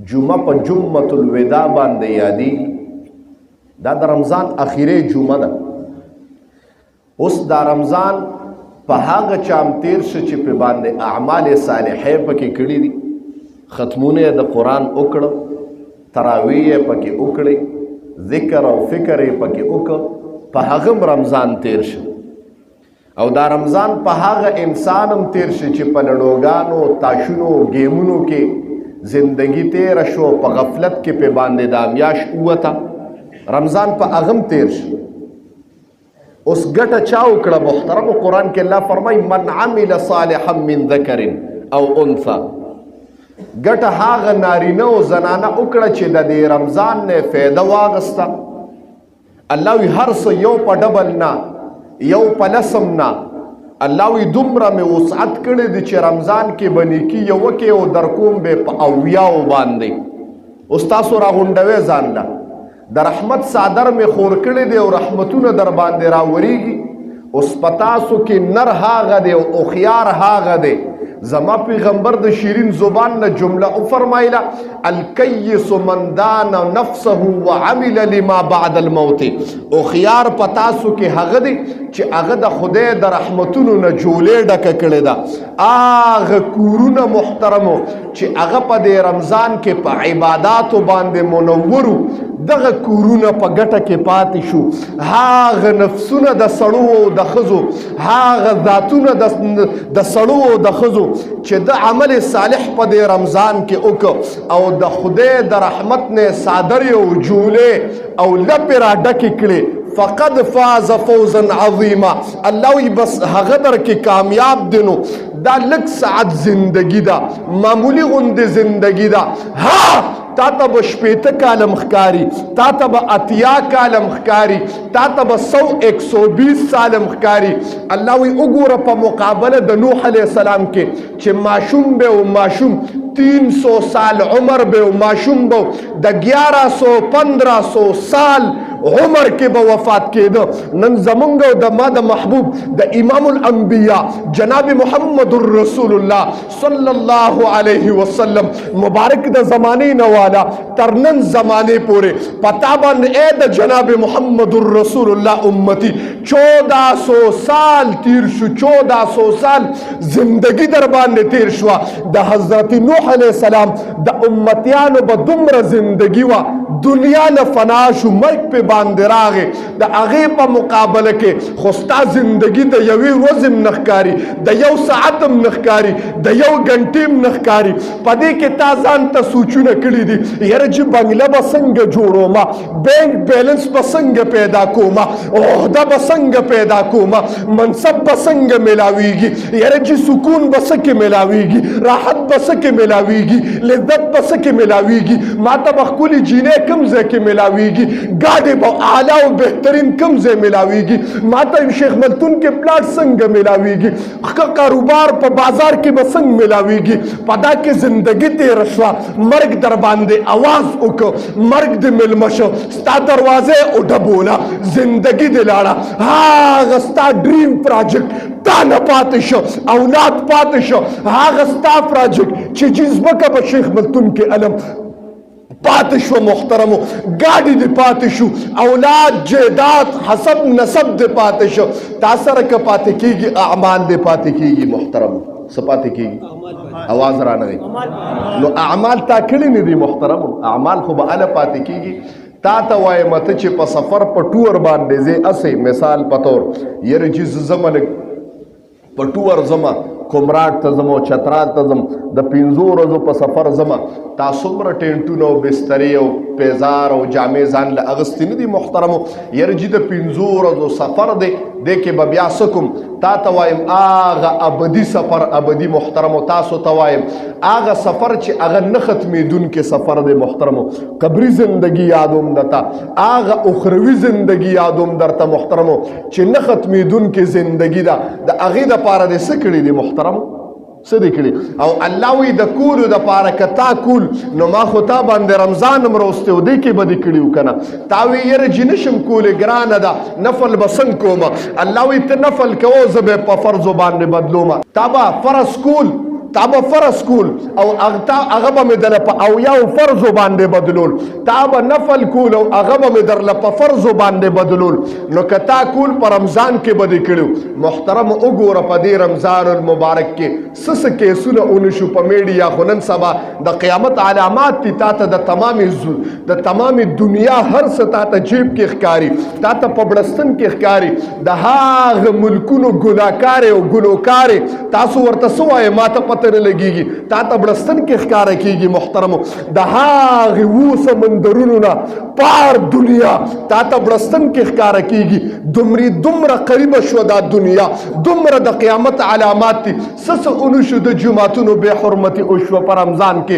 جمعه په جمعة الوداع باندې یادی، دا د رمضان اخیری جمعه ده. اوس دا رمضان په هغه چام تیر شو چې په باندې اعمال صالحې پکې کړي دي، ختمونه د قرآن وکړه، تراویح پکې وکړي، ذکر او فکر پکې وکړه، په هغه رمضان تیر شو. او دا رمضان په هغه انسان هم تیر شو چې په لړوګانو، تاشونو، گیمونو کې زندگی تیر شو، په غفلت کې په باندې دا میاش اوته رمضان په هغه تیر شو. اوس ګټه چا وکړه محترم؟ قرآن کې الله فرمای من عمل صالحا من ذکر او انثى، ګټه هغه نارینه او زنانه وکړه چې د دې رمضان نه فایده واغسته. الله وی هر څه یو په ډبل نه، یو په لسم نه، الله وی دومره مې وسعت کړی دی چې رمضان کې به نیکي یو کې او در کوم به په اویاو باندې. اوس تاسو راغونډوئ ځان له، د رحمت څادر مې خور کړی دی او رحمتونه در باندې راوریږي. اوس په تاسو کې نر هاغه دی او هوښیار هاغه دی. زما پیغمبر د شیرین زبان نه جمله او فرمایله الکیس من دان نفسه وعمل لما بعد الموت. هوښیار په تاسو کې هغه دی چې هغه د خدای د رحمتونو نه جولې ډکه کړې ده. هغه کورونه محترمو چې هغه په دې رمضان کې په عباداتو باندې منورو، دغه کورونه په ګټه کې پاتې شو. هغه نفسونه د سړو او د ښځو، هغه ذاتونه د سړو او د ښځو چې د عمل صالح په دې رمضان کې وکړ او د خدای د رحمت نه صادرې او جولې او لپې را ډکې کړې، فقد فاز فوزا عظیما. الله وی بس هغه در کې کامیاب دی. نو دا لږ ساعت زندگی ده، معمولی غوندې زندگی ده. ها تا ته به 80 کاله مخکاري، تا ته به 80 کاله مخکاري، تا ته به 100-120 ساله مخکاري. الله وی وګوره په مقابله د نوح علیه السلام کې چې ماشوم به او ماشوم 300 سال عمر به او ماشوم به د 1100-1500 سال عمر کې به وفات کېده. نن زمونږ او د ما د محبوب د امام الانبیاء جناب محمد رسول الله صلی الله علیه وسلم مبارک د زمانې نه والا تر نن زمانې پورې پتا باندې اے د جناب محمد رسول الله امتی 1400 سال تیر شو. 1400 سال زندگی در باندې تیر شو. د حضرت نوح علیه السلام د امتیانو به دومره زندگی وا، دنیا نه فنا شو، مرګ په باندې راغی. د هغې په مقابله کې خو ستا زندگی د یوې ورځې هم نه ښکاري، د یو ساعت هم نه ښکاري، د یو ګنټې هم نه ښکاري. په دې کې تا ځان ته سوچونه کړي دي یاره چې بنګله به څنګه جوړومه، بینک بیلنس به څنګه پیدا کومه، عهده به څنګه پیدا کومه، منصب به څنګه میلاویږي، یاره چې سکون به څه کې میلاویږي، راحت به څه کې میلاویږي، لذت به څه کې میلاویږي، ما ته به ښکلې جینۍ کوم ځای کې میلاویږي، ګاډې به اعلی او بهترین کوم ځای میلاویږي، ما ته شیخ ملتون کې پلاټ څنګه میلاویږي، ښه کاروبار په بازار کې به څنګه میلاویږي. په دا کې زندګي تېره شوه، مرګ در باندې اواز وکړ، مرګ دې میلمه شو، ستا دروازې وډبوله، زندګي دې لاړه. هغه ستا ډریم پراجیکټ تا نه پاتې شو، اولاد پاتې شو. هغه ستا پراجیکټ چې جذبه به شیخ ملتون کې علم پاتې شو محترمو، ګاډي دې پاتې شو، اولاد جیدات حسب نسب دې پاتې شو. تا سره که پاتې کېږي اعمال دې پاتې کېږي محترمو. څه پاتې کېږي؟ اواز رانغی. نو اعمال تا کړي نه دي محترمو، اعمال خو به هله پاتې کېږي. تا ته وایم ته چې په سفر په ټور باندې ځې اسې مثال په طور یره چې زه ځمه لږ په ټور ځمه، کمراټ ته ځم او چترال ته ځم، د 5 ورځو په سفر ځمه، تا څومره ټینټونه او بسترې او پیزار او جامې ځان له اغوستې نه دي محترمو؟ یاره جي د 5 ورځو سفر دی، دې کې به بیا څه کوم؟ تا ته وایم هغه ابدي سفر، ابدي محترمو تاسو ته وایم هغه سفر چې هغه نه ختمېدونکی سفر دی محترمو. قبري زندگی یادوم درته، هغه اخروي زندگی یادوم درته محترمو چې نه ختمېدونکې زندگی ده. د هغې دپاره دې څه کړي دي محترمو؟ څه دې کړي؟ او الله وی د کولو دپاره که تا کول نو ما خو تا باندې رمضان هم راوستی و دې کې به دې کړي و که نه. تا وی یره چې نشم کولی ګرانه ده، نفل به څنګه کومه؟ الله وی ته نفل کوو زه به په فرضو باندې بدلومه. تا به فرض کول، تا به فرض کول او هغه به مې درله په اویاو فرضو باندې بدلول، تا به نفل کول او هغه به مې درله په فرضو باندې بدلول. نو که تا کول په رمضان کې به دې کړو. محترم وګوره په دې رمضان المبارک کې څه کیسونه ونشو په میډیا، خو نن سبا د قیامت علامات دي. تا ته د تمامي دنیا هر څه تا ته جیب کې ښکاري، تا ته په بړستن کې ښکاري. د هغه ملکونو ګناهکارې او ګلوکارې تاسو ورته څه وایې؟ ما ته پته نه لګېږي. تا ته بړستن کې ښکاره کېږي. محترمو د هغې 7 سمندرونو نه پار دنیا تا ته بړستن کې ښکاره کېږي. دومره قریبه شوه دا دنیا، دومره د قیامت علامات دي. څه ونشو د جوماتونو بې حرمتي وشوه په رمضان کې.